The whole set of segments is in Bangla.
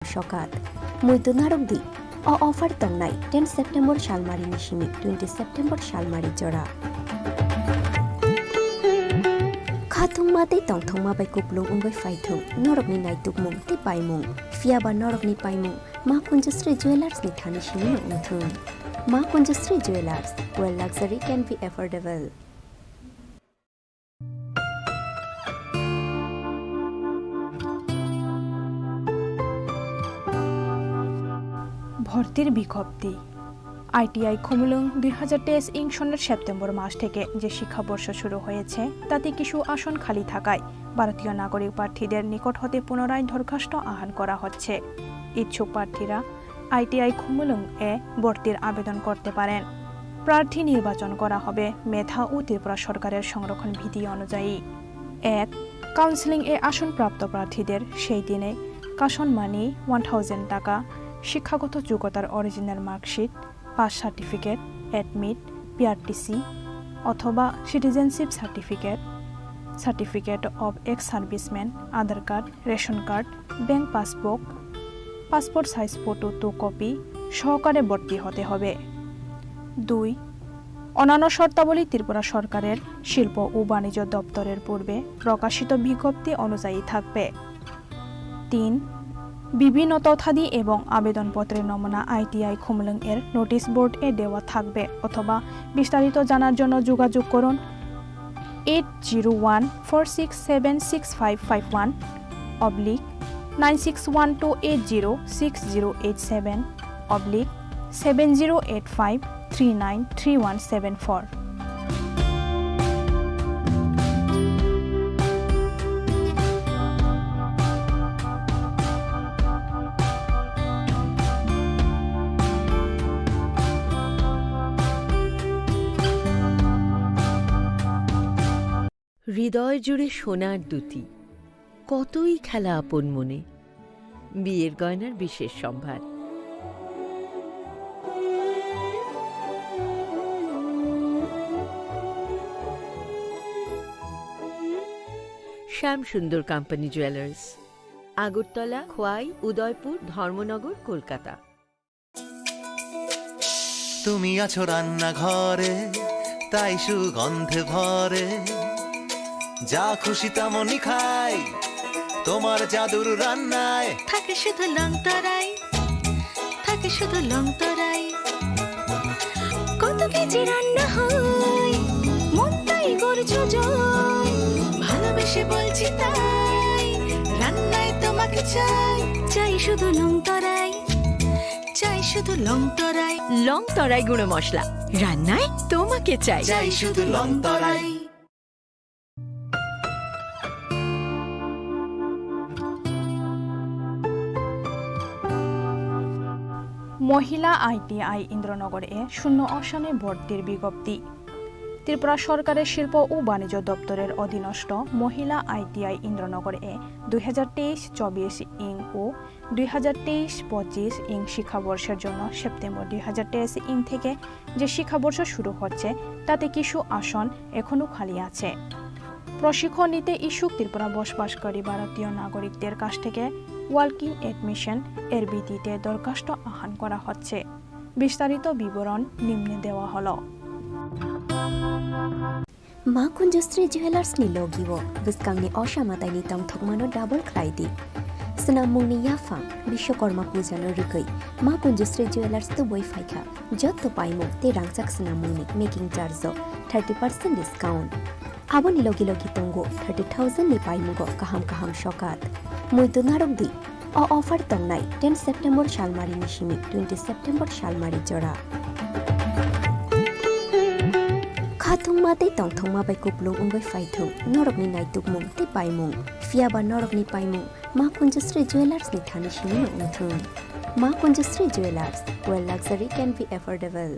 Shokat. Muito narugdi. O offer tangnai 10 September Shalmari Nishimi 20 September Shalmari Jora. Khatung mate tongthong ma bai kuplung ungbai faithung norokni naitukmung ti paimung fiaba norokni paimung ma kunjasri jewelers ni thani shimi nongthung ma kunjasri jewelers where luxury can be affordable. ভর্তির বিজ্ঞপ্তি আইটিআই খুমলুং 2023 ইং সনের সেপ্টেম্বর মাস থেকে যে শিক্ষাবর্ষ শুরু হয়েছে তাতে কিছু আসন খালি থাকায় ভারতীয় নাগরিক প্রার্থীদের নিকট হতে পুনরায় দরখাস্ত আহ্বান করা হচ্ছে। ইচ্ছুক প্রার্থীরা আইটিআই খুমলুং এ ভর্তির আবেদন করতে পারেন। প্রার্থী নির্বাচন করা হবে মেধা ও ত্রিপুরা সরকারের সংরক্ষণ বিধি অনুযায়ী। 1. কাউন্সেলিং এ আসন প্রাপ্ত প্রার্থীদের সেই দিনে কাশন মানি 1000 টাকা, শিক্ষাগত যোগ্যতার original marksheet, pass certificate, admit, PRTC অথবা citizenship certificate of ex serviceman, Aadhaar card, ration card, bank passbook, passport size photo 2 copy সহকারে ভর্তি হতে হবে। 2. অন্যান্য শর্তাবলী ত্রিপুরা সরকারের শিল্প ও বাণিজ্য দপ্তরের পূর্বে প্রকাশিত বিজ্ঞপ্তি অনুযায়ী থাকবে। 3. বিভিন্ন তথ্যাদি এবং আবেদনপত্রের নমুনা আইটিআই খুমলুং এর নোটিশ বোর্ড এ দেওয়া থাকবে অথবা বিস্তারিত জানার জন্য যোগাযোগ করুন 8014676551 /9612806087 /7085393174। হৃদয় জুড়ে সোনার দুটি কতই খেলা আপন মনে, বিয়ের গয়নার বিশেষ সম্ভার। শ্যাম সুন্দর কোম্পানি জুয়েলার্স, আগরতলা, খোয়াই, উদয়পুর, ধর্মনগর, কলকাতা। তুমি আছো রান্নাঘরে, তাই সুগন্ধে ভরে, যা খুশি তেমনই খাই, তোমার জাদুর রান্নায় থাকে শুধু লংতরাই, থাকে শুধু লংতরাই। কত কেজি রান্না হয়, মনটাই গড়ছো জয়, ভালোবেসে বলছি তাই, রান্নায় তোমাকে চাই, চাই শুধু লংতরাই, চাই শুধু লংতরাই। লংতরাই গুঁড়ো মশলা, রান্নায় তোমাকে চাই, চাই শুধু লংতরাই। মহিলা আইটিআই ইন্দ্রনগর এ 0 আসনে ভর্তির বিজ্ঞপ্তি। ত্রিপুরা সরকারের শিল্প ও বাণিজ্য দপ্তরের অধীনস্থ মহিলা আইটিআই ইন্দ্রনগর এ 2023-24 ইং ও 2023-25 ইং শিক্ষাবর্ষের জন্য সেপ্টেম্বর 2023 ইং থেকে যে শিক্ষাবর্ষ শুরু হচ্ছে তাতে কিছু আসন এখনও খালি আছে। প্রশিক্ষণ নিতে ইচ্ছুক ত্রিপুরা বসবাসকারী ভারতীয় নাগরিকদের কাছ থেকে ওয়ার্কিং এডমিশন এর ভিত্তিতে দরখাস্ত আহ্বান করা হচ্ছে। বিস্তারিত বিবরণ নিম্নে দেওয়া হলো। Ma kunjasri jewelers ni logiwo biskang ni osamatai ni tongthokmano double kraidi snamungni yafang bishwakorma puja no rukai ma kunjasri jewelers to boi faikha jotto paimu te rangchak snamungni making charge 30% discount aboni logi tongo 30,000 ni paimugo kaham shokat muito narugdi o offer tangnai 10 September Shalmari Nishimi 20 September Shalmari Jora. Khatung mate tongthong ma bai kuplung ungbai faithung norokni naitukmung ti paimung fiaba norokni paimung ma kunjasri jewelers ni thani shimi nongthung ma kunjasri jewelers where luxury can be affordable.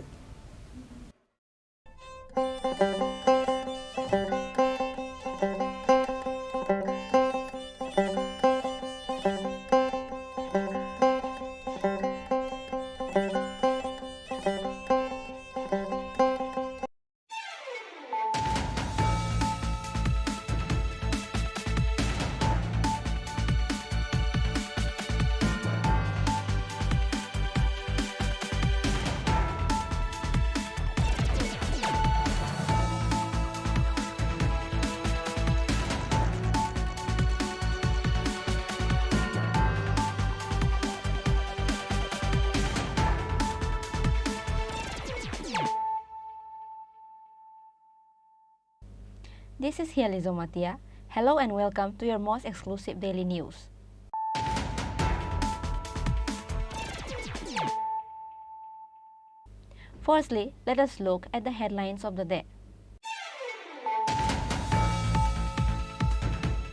This is Hializo Matia. Hello and welcome to your most exclusive daily news. Firstly, let us look at the headlines of the day.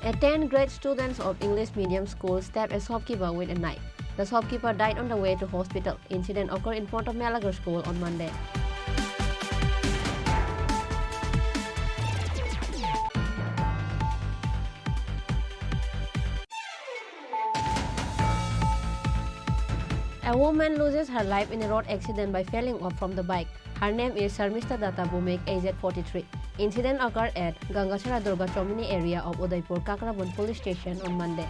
A 10th grade students of English medium school stabbed a shopkeeper with a knife. The shopkeeper died on the way to hospital. Incident occurred in front of Malagar School on Monday. A woman loses her life in a road accident by falling off from the bike. Her name is Sharmista Datta Bhumik, aged 43. Incident occurred at Gangachara Durga Chomini area of Udaipur Kakrabund police station on Monday.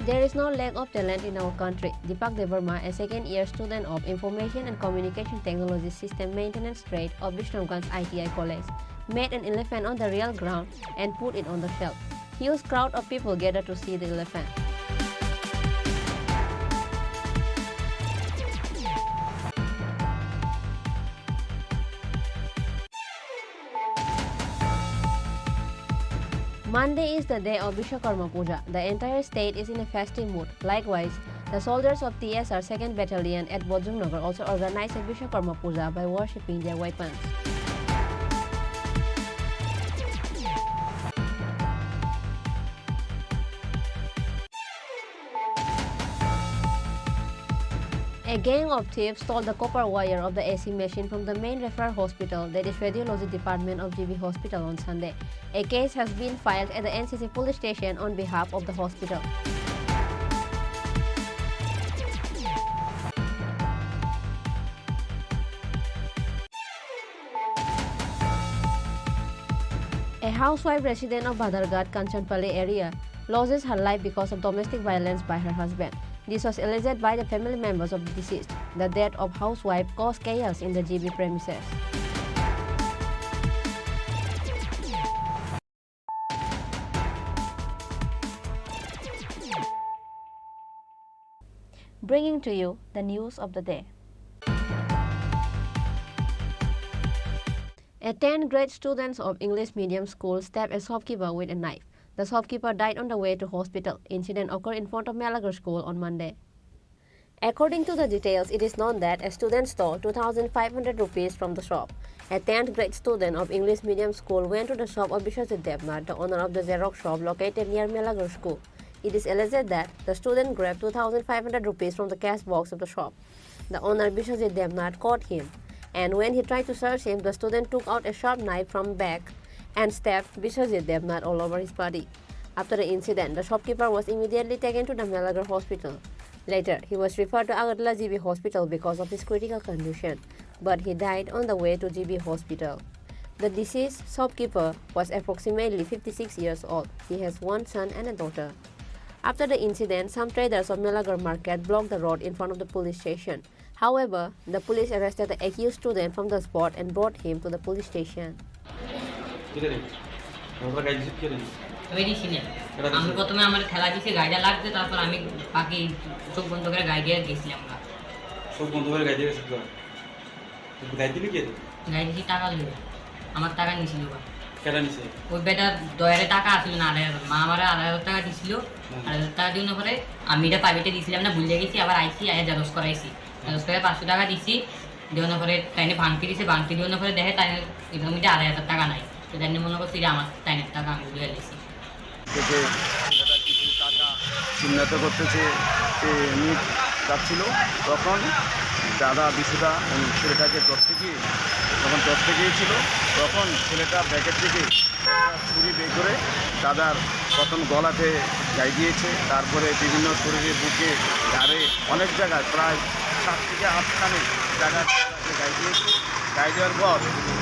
There is no lack of talent in our country. Deepak Devarma, a second-year student of Information and Communication Technology System Maintenance Trade of Vishnugans ITI College, made an elephant on the real ground and put it on the shelf. Huge crowd of people gathered to see the elephant. Monday is the day of Vishwakarma Puja. The entire state is in a festive mood. Likewise, the soldiers of TSR 2nd Battalion at Bojumnagar also organized a Vishwakarma Puja by worshipping their weapons. A gang of thieves stole the copper wire of the AC machine from the main referral hospital, that is radiology department of GB Hospital, on Sunday. A case has been filed at the NCC police station on behalf of the hospital. A housewife resident of Badarghat, Kanchanpalli area, loses her life because of domestic violence by her husband. This was alleged by the family members of the deceased. The death of housewife caused chaos in the GB premises. Bringing to you the news of the day. A 10th grade students of English medium school stabbed a shopkeeper with a knife. The shopkeeper died on the way to hospital. Incident occurred in front of Malagar School on Monday. According to the details, it is known that a student stole 2,500 rupees from the shop. A 10th grade student of English medium school went to the shop of Bishwajit Devnath, the owner of the Xerox shop located near Malagar School. It is alleged that the student grabbed 2,500 rupees from the cash box of the shop. The owner, Bishwajit Devnath, caught him, and when he tried to search him, the student took out a sharp knife from back and stabbed Bishwajit Devnath all over his body. After the incident, the shopkeeper was immediately taken to the Malagar hospital. Later, he was referred to Agartala GB Hospital because of his critical condition, but he died on the way to GB Hospital. The deceased shopkeeper was approximately 56 years old. He has one son and a daughter. After the incident, some traders of Malagar market blocked the road in front of the police station. However, the police arrested the accused student from the spot and brought him to the police station. আমি প্রথমে আমার খেলা দিছি গাড়িটা লাগছে, তারপর আমি বাকি চোখ বন্ধ করে গাড়ি দিয়ে গেছিলাম। চোখ বন্ধ করে গাড়ি দিয়ে গেছিল? গাড়ি দিবি কে? গাড়ি দিছি টাকা লইয়া। আমার টাকা নিছিল বা। কেডা নিছে? ওই বেটা দয়ারে টাকা আসিল না ২,৫০০। মা আমারে ২,৫০০ টাকা দিছিল। ২,৫০০ টাকা দিওনা পরে আমি এটা প্রাইভেটে দিছিলাম না, ভুলে গেছি। আবার আইছি আয়া জেরক্স করাইছি। জেরক্স করে ৫০০ টাকা দিছি। দেওনা পরে তাইনে ভাঙতি দিছে, ভাঙতি দেওনা পরে দেখে তাইনে এরকম এটা ২,৫০০ টাকা নাই। তো তাইনে মনে করছি যে আমার তাইনের টাকা আমি দিয়ে দিছি। থেকে ছেলেরা কিছু টাকা চিহ্নিত করতেছে এমনি যাচ্ছিল, তখন দাদা বিষয়টা ছেলেটাকে ধরতে গিয়েছিল, তখন ছেলেটা ব্যাগের থেকে ছুরি বের করে দাদার প্রথম গলাতে গায়ে দিয়েছে, তারপরে বিভিন্ন শরীরে, বুকে, ঘাড়ে, অনেক জায়গায় প্রায় 7 থেকে 8খানে জায়গায় গায়ে দিয়েছে। গায়ে দেওয়ার পর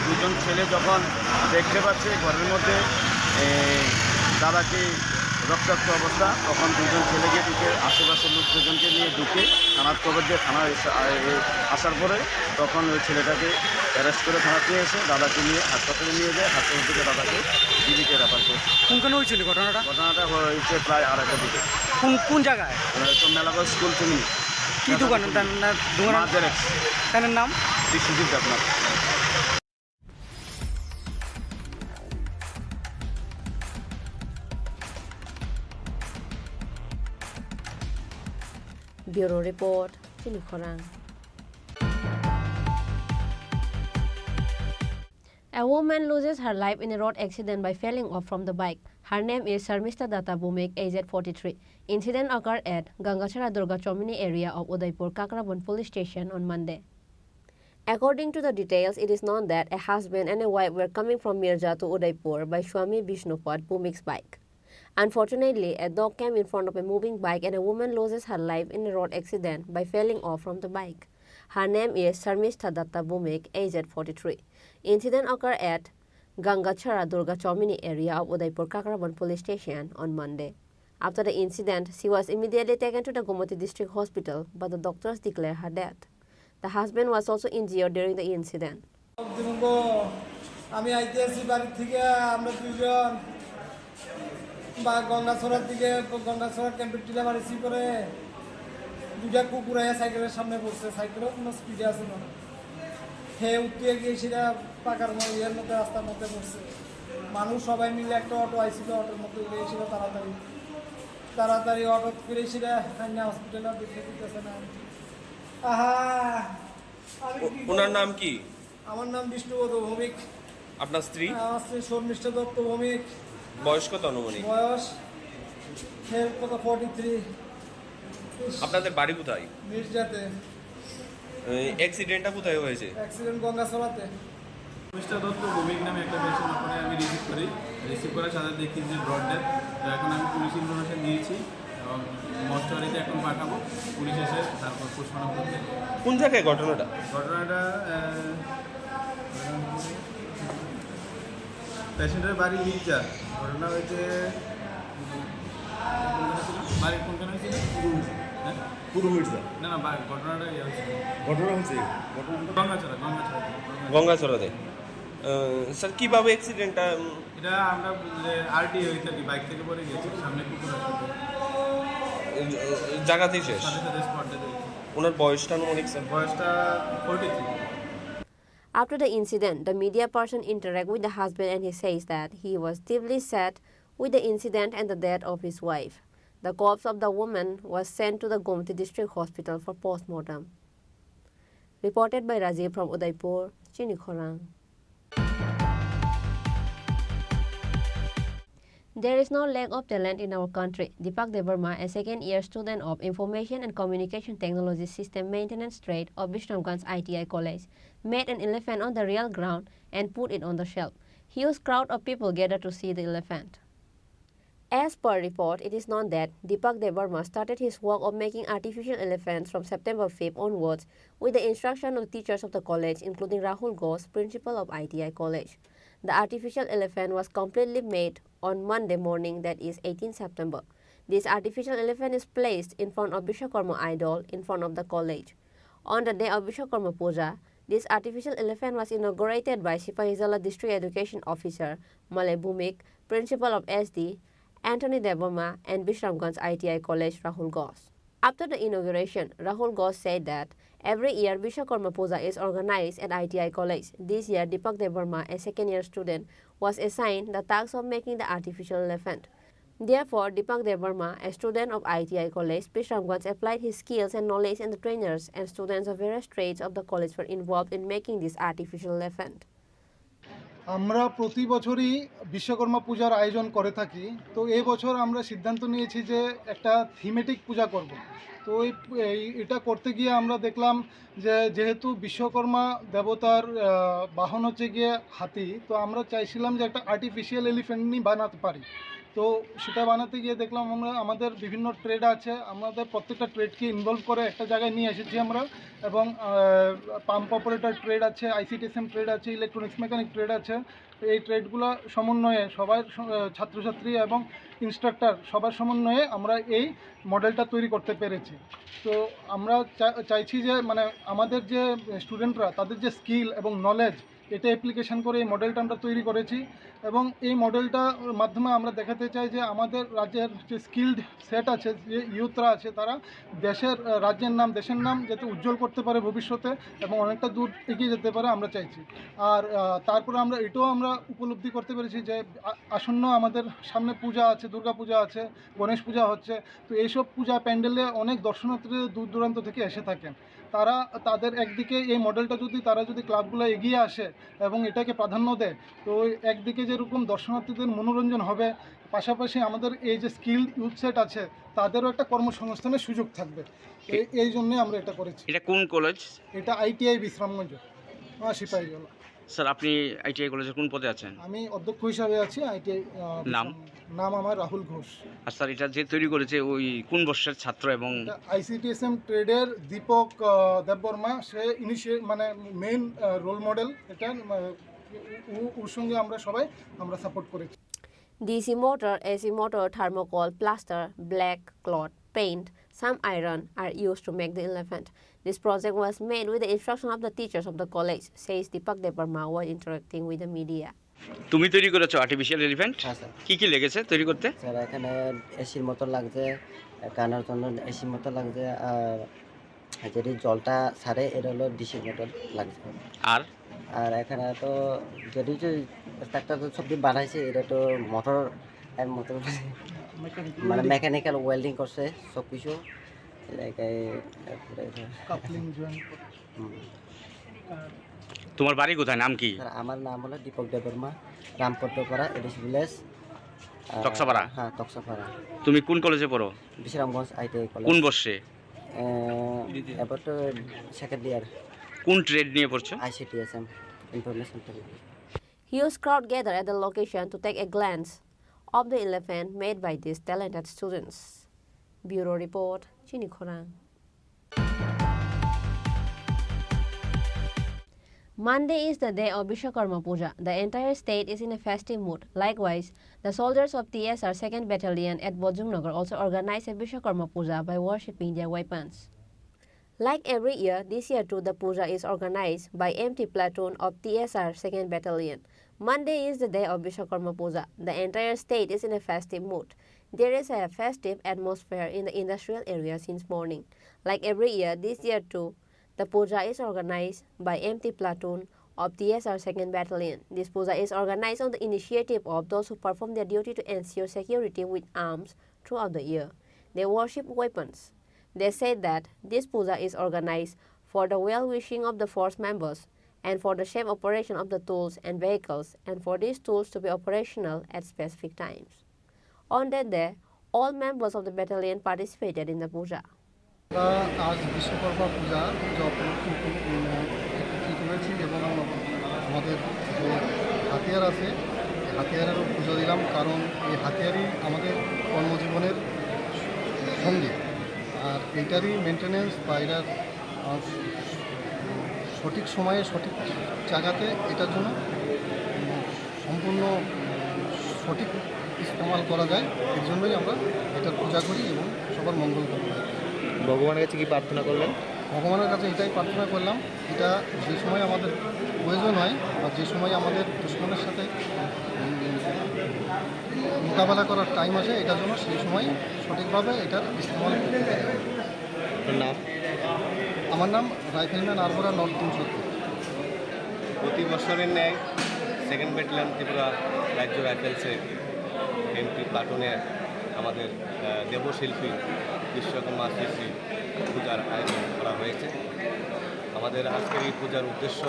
দুজন ছেলে যখন দেখতে পাচ্ছে ঘরের মধ্যে দাদাকে রক্তাক্ত অবস্থা। তখন দুজন ছেলেকে ঢুকে আশেপাশের লোক দুজনকে নিয়ে ঢুকে থানার খবর দিয়ে থানায় আসার পরে তখন ওই ছেলেটাকে অ্যারেস্ট করে থানাতে নিয়ে এসে দাদাকে নিয়ে হাসপাতালে নিয়ে যায়। হাসপাতাল থেকে দাদাকে জীবিকে রেফার করেছে। কোনখানে হয়েছিল ঘটনাটা? ঘটনাটা হয়েছে প্রায় 2:30টার দিকে। কোন জায়গায়? তো মেলাগঞ্জ স্কুল চিনি। কি দোকান? তার নাম Biswajit Debnath. Bureau Report, Chini Khorang. A woman loses her life in a road accident by falling off from the bike. Her name is Sarmista Datta Bhumik, aged 43. Incident occurred at Gangachara Durga Chomini area of Udaipur Kakrabon police station on Monday. According to the details, it is known that a husband and a wife were coming from Mirja to Udaipur by Swami Vishnupad Bhumik's bike. Unfortunately, a dog came in front of a moving bike and a woman loses her life in a road accident by falling off from the bike. Her name is Sarmista Datta Bhumik, aged 43. Incident occurred at Gangachara Durga Chomini area of Udaipur Kakrabon police station on Monday. After the incident, she was immediately taken to the Gomoti district hospital, but the doctors declared her death. The husband was also injured during the incident. আমি আইতেছি বাড়ি থেকে, আমরা দুজন গঙ্গাছড়ার দিকে, গঙ্গাছড়া ক্যাম্পের টিলা মারিছি করে দুটা কুকুর সাইকেলের সামনে পড়ছে। সাইকেলও কোনো স্পিডে আছে না, হে উঠিয়ে গিয়ে সেটা পাকার ইয়ের মধ্যে রাস্তার মধ্যে পড়ছে। মানুষ সবাই মিলে একটা অটো আইছিল, অটোর মধ্যে উঠে গেছিল তাড়াতাড়ি অটো করে সেটা হসপিটালে দেখতে দিতেছে না। ওনার নাম কি? আমার নাম বিষ্ণুপদ ভৌমিক। আপনার স্ত্রী? আমার স্ত্রী শর্মিষ্ঠা দত্ত ভৌমিক। বয়স কত অনুমানিক? বয়স 43। আপনাদের বাড়ি কোথায়? মির্জাতে। অ্যাক্সিডেন্টটা কোথায় হয়েছে? অ্যাক্সিডেন্ট গঙ্গাছড়াতে। শর্মিষ্ঠা দত্ত ভৌমিক নামে একটা পেশেন্ট ওখানে আমি রিসিভ করার সাথে দেখি যে ব্রড ডেথ। তো এখন আমি পুলিশ ইনফরমেশন দিয়েছি এবং মর্চুয়ারিতে এখন পাঠাবো। পুলিশ এসে তারপর পোস্টমর্টম করতে। কোন জায়গায় ঘটনাটা? পেশেন্টের বাড়ি মির্জা। ঘটনা হয়েছে বাড়ির কোনখানে হয়েছিল? পুরো মির্জা না ঘটনাটা হচ্ছে গঙ্গাছড়া। গঙ্গাছড়াতে। স্যার কীভাবে অ্যাক্সিডেন্টটা? এটা আমরা আরটি হয়েছে আর কি, বাইক থেকে পড়ে গেছি, সামনে কুকুর আসলে জায়গাতেই শেষ। সাথে স্পটে ওনার বয়সটা অনুমানিক স্যার? বয়সটা 43। After the incident, the media person interacted with the husband and he says that he was deeply sad with the incident and the death of his wife. The corpse of the woman was sent to the Gomti District Hospital for post-mortem. Reported by Rajiv from Udaipur, Chini Khorang. There is no lack of talent in our country. Deepak Devarma, a second-year student of Information and Communication Technology System Maintenance Trade of Vishnupganj ITI College, made an elephant on the real ground and put it on the shelf. Huge crowd of people gathered to see the elephant. As per report, it is known that Deepak Devarma started his work of making artificial elephants from September 5th onwards with the instruction of teachers of the college, including Rahul Ghosh, principal of ITI College. The artificial elephant was completely made on Monday morning, that is 18 September. This artificial elephant is placed in front of Vishwakarma idol in front of the college. On the day of Vishwakarma Puja, this artificial elephant was inaugurated by Sipahizala District Education Officer Malay Bhumik, principal of SD, Anthony Devarma, and Vishnupganj ITI College Rahul Ghosh. After the inauguration, Rahul Ghosh said that every year Vishwakarma Puja is organized at ITI College. This year, Deepak Devarma, a second-year student, was assigned the task of making the artificial elephant. Therefore, Deepak Devarma, a student of ITI College, Vishnupganj, applied his skills and knowledge, and the trainers and students of various trades of the college were involved in making this artificial elephant. আমরা প্রতি বছরই বিশ্বকর্মা পূজার আয়োজন করে থাকি। তো এই বছর আমরা সিদ্ধান্ত নিয়েছি যে একটা থিমেটিক পূজা করব। তো এটা করতে গিয়ে আমরা দেখলাম যে যেহেতু বিশ্বকর্মা দেবতার বাহন হচ্ছে গিয়ে হাতি, তো আমরা চাইছিলাম যে একটা আর্টিফিশিয়াল এলিফ্যান্ট বানাতে পারি। তো সেটা বানাতে গিয়ে দেখলাম আমরা আমাদের বিভিন্ন ট্রেড আছে, আমাদের প্রত্যেকটা ট্রেডকে ইনভলভ করে একটা জায়গায় নিয়ে এসেছি আমরা। এবং পাম্প অপারেটর ট্রেড আছে, আইসিটিএসএম ট্রেড আছে, ইলেকট্রনিক্স মেকানিক ট্রেড আছে, এই ট্রেডগুলো সমন্বয়ে সবার ছাত্রছাত্রী এবং ইনস্ট্রাক্টর সবার সমন্বয়ে আমরা এই মডেলটা তৈরি করতে পেরেছি। তো আমরা চাইছি যে মানে আমাদের যে স্টুডেন্টরা তাদের যে স্কিল এবং নলেজ এটা অ্যাপ্লিকেশন করে এই মডেলটা আমরা তৈরি করেছি এবং এই মডেলটার মাধ্যমে আমরা দেখাতে চাই যে আমাদের রাজ্যের যে স্কিলড সেট আছে, যে ইউথরা আছে, তারা দেশের রাজ্যের নাম দেশের নাম যাতে উজ্জ্বল করতে পারে ভবিষ্যতে এবং অনেকটা দূর এগিয়ে যেতে পারে আমরা চাইছি। আর তারপরে আমরা এটাও আমরা উপলব্ধি করতে পেরেছি যে আসন্ন আমাদের সামনে পূজা আছে, দুর্গা পূজা আছে, গণেশ পূজা হচ্ছে। তো এইসব পূজা প্যান্ডেলে অনেক দর্শনার্থী দূর দূরান্ত থেকে এসে থাকেন। তারা তাদের একদিকে এই মডেলটা তারা যদি ক্লাবগুলো এগিয়ে আসে এবং এটাকে প্রাধান্য দেয়, তো একদিকে যেরকম দর্শনার্থীদের মনোরঞ্জন হবে, পাশাপাশি আমাদের এই যে স্কিলড ইউথ সেট আছে তাদেরও একটা কর্মসংস্থানের সুযোগ থাকবে। এই জন্যে আমরা এটা করেছি। এটা কোন কলেজ? এটা ITI বিশ্রামগঞ্জ, সিপাহীজলা। স্যার আপনি ITI কলেজের কোন পদে আছেন? আমি অধ্যক্ষ হিসাবে আছি ITI। নাম আমার রাহুল ঘোষ। আর স্যার এটা যে তৈরি করেছে ওই কোন বর্ষের ছাত্র? এবং ICTSM ট্রেডের দীপক দেববর্মা, সে মেইন রোল মডেল। এটা ওর সঙ্গে আমরা সবাই সাপোর্ট করেছি। DC motor, AC motor, thermocol, plaster, black cloth, paint, some iron are used to make the elephant. This project was made with the instruction of the teachers of the college, says Deepak Debarma while interacting with the media. তুমি তৈরি করেছো আর্টিফিশিয়াল এলিফ্যান্ট? হ্যাঁ স্যার। কি কি লেগেছে তৈরি করতে? স্যার এখানে এসির মতো লাগছে, কানার জন্য এসির মতো লাগছে, আর যেটি জলটা ছাড়ে এটা হলো ডিসির মতো লাগছে। আর এখানে তো যদি একটা তো সবজি বানাইছে, এটা তো মোটর মানে মেকানিক্যাল ওয়েল্ডিং করছে সব কিছু। তোমার বাড়ি কোথায়, নাম কি? আমার নাম হলো দীপক দেববর্মা, রামপট্টপাড়া, এডিস ভিলেজ, তক্সাপাড়া। হ্যাঁ তক্সাপাড়া। তুমি কোন কলেজে পড়ো? Bishramganj ITI college. কোন বর্ষে? এবার তো সেকেন্ড ইয়ার। কোন ট্রেড নিয়ে পড়ছো? ICTSM information technology. Huge crowd gathered at the location to take a glance of the elephant made by these talented students. Bureau Report, Chini Khorang. Monday is the day of Vishwakarma Puja. The entire state is in a festive mood. Likewise, the soldiers of TSR 2nd Battalion at Bojumnagar also organized a Vishwakarma Puja by worshipping their weapons. Like every year, this year too the puja is organized by MT Platoon of TSR 2nd Battalion. Monday is the day of Vishwakarma Puja. The entire state is in a festive mood. There is a festive atmosphere in the industrial area since morning. Like every year, this year too, the puja is organized by MT Platoon of TSR 2nd Battalion. This puja is organized on the initiative of those who perform their duty to ensure security with arms throughout the year. They worship weapons. They say that this puja is organized for the well-wishing of the force members and for the safe operation of the tools and vehicles and for these tools to be operational at specific times. On that day, all members of the battalion participated in the puja. আজ বিশ্বকর্মা পূজা করেছি এবং আমাদের যে হাতিয়ার আছে হাতিয়ারেরও পুজো দিলাম, কারণ এই হাতিয়ারই আমাদের কর্মজীবনের সঙ্গে। আর এইটারই মেনটেনেন্স বা এটার সঠিক সময়ে সঠিক জায়গাতে এটার জন্য সম্পূর্ণ সঠিক ইস্তেমাল করা যায়। এর জন্যই আমরা এটার পূজা করি এবং সবার মঙ্গল করি। ভগবানের কাছে কি প্রার্থনা করলেন? ভগবানের কাছে এটাই প্রার্থনা করলাম, এটা যে সময় আমাদের প্রয়োজন হয় বা যে সময় আমাদের দুশ্মনের সাথে মোকাবেলা করার টাইম আছে, এটার জন্য সেই সময় সঠিকভাবে এটার ইস্তেমাল করতে হবে। নাম? আমার নাম রাইফেলম্যান আরবরা নর্থ 370। প্রতি বছরের ন্যায় 2nd ব্যাটালিয়ন ত্রিপুরা রাজ্য রাইফেলসে MT প্লাটুনে আমাদের দেবশিল্পী বিশ্বকর্মা শ্রী পূজার আয়োজন করা হয়েছে। আমাদের আজকের এই পূজার উদ্দেশ্য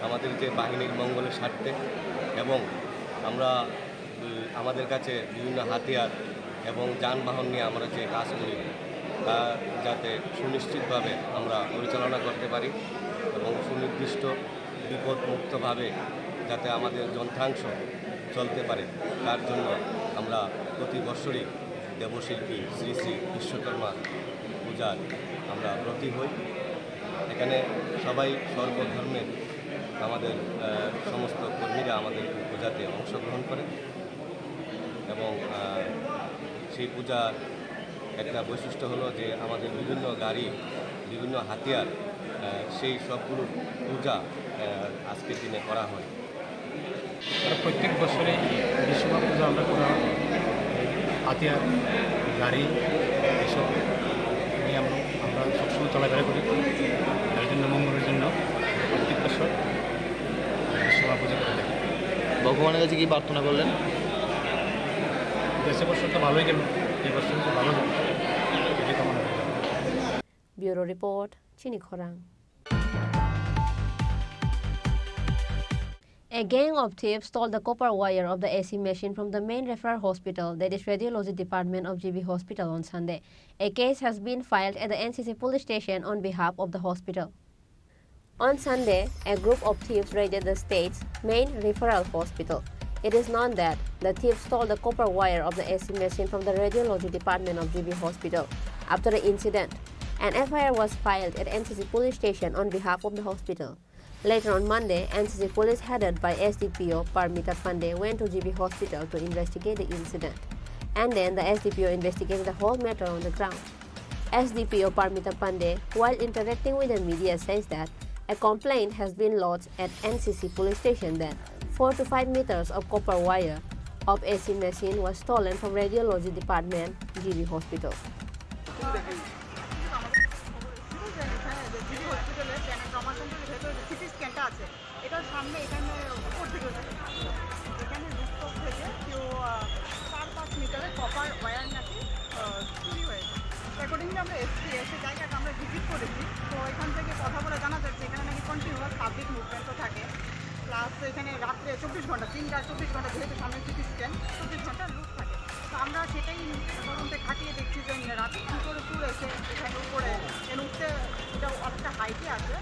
আমাদের যে বাহিনীর মঙ্গলের স্বার্থে এবং আমরা আমাদের কাছে বিভিন্ন হাতিয়ার এবং যানবাহন নিয়ে আমরা যে কাজ করি তা যাতে সুনিশ্চিতভাবে আমরা পরিচালনা করতে পারি এবং সুনির্দিষ্ট বিপদমুক্তভাবে যাতে আমাদের যন্ত্রাংশ চলতে পারে, তার জন্য আমরা প্রতি বছরই দেবশিল্পী শ্রী শ্রী বিশ্বকর্মা পূজার আমরা ব্রতী হই। এখানে সবাই সর্বধর্মের আমাদের সমস্ত কর্মীরা আমাদের পূজাতে অংশগ্রহণ করে এবং সেই পূজার একটা বৈশিষ্ট্য হলো যে আমাদের বিভিন্ন গাড়ি, বিভিন্ন হাতিয়ার, সেই সবগুলো পূজা আজকের দিনে করা হয়। প্রত্যেক বছরে বিশ্বকর্মা পূজা আমরা করা হয়। হাতিয়ার, গাড়ি, এসব নিয়ে আমরা সবসময় চলাফেরা করি। তার জন্য মঙ্গলের জন্য প্রত্যেক বছর বিশ্বকর্মা পূজা করে থাকি। ভগবানের কাছে কি প্রার্থনা করলেন? দেশে বছর তো ভালোই গেল, এই বছর তো ভালো গেল, এটাই কামনা করি। Bureau Report, Chini Khorang. A gang of thieves stole the copper wire of the AC machine from the main referral hospital, that is Radiology Department of GB Hospital, on Sunday. A case has been filed at the NCC police station on behalf of the hospital. On Sunday, a group of thieves raided the state's main referral hospital. It is known that the thieves stole the copper wire of the AC machine from the Radiology Department of GB Hospital. After the incident, an FIR was filed at NCC police station on behalf of the hospital. Later on Monday, NCC police headed by SDPO Parmita Pandey went to GB Hospital to investigate the incident. And then the SDPO investigated the whole matter on the ground. SDPO Parmita Pandey, while interacting with the media, says that a complaint has been lodged at NCC police station that 4 to 5 meters of copper wire of AC machine was stolen from Radiology Department, GB Hospital. Accordingly আমরা এসছি, এসে জায়গাটা আমরা ভিজিট করেছি। তো এখান থেকে কথা বলে জানা যাচ্ছে এখানে নাকি কন্টিনিউয়াস পাবলিক মুভমেন্টও থাকে, প্লাস এখানে রাত্রে 24 ঘন্টা 3-24 ঘন্টা যেহেতু সামনে সিটি স্ক্যান 24 ঘন্টা লুট থাকে। তো আমরা সেটাই তদন্তে খাটিয়ে দেখছি যে রাতে কী করে চুর এসে এখানে উপরে উঠতে, এটা অনেকটা হাইটে আছে,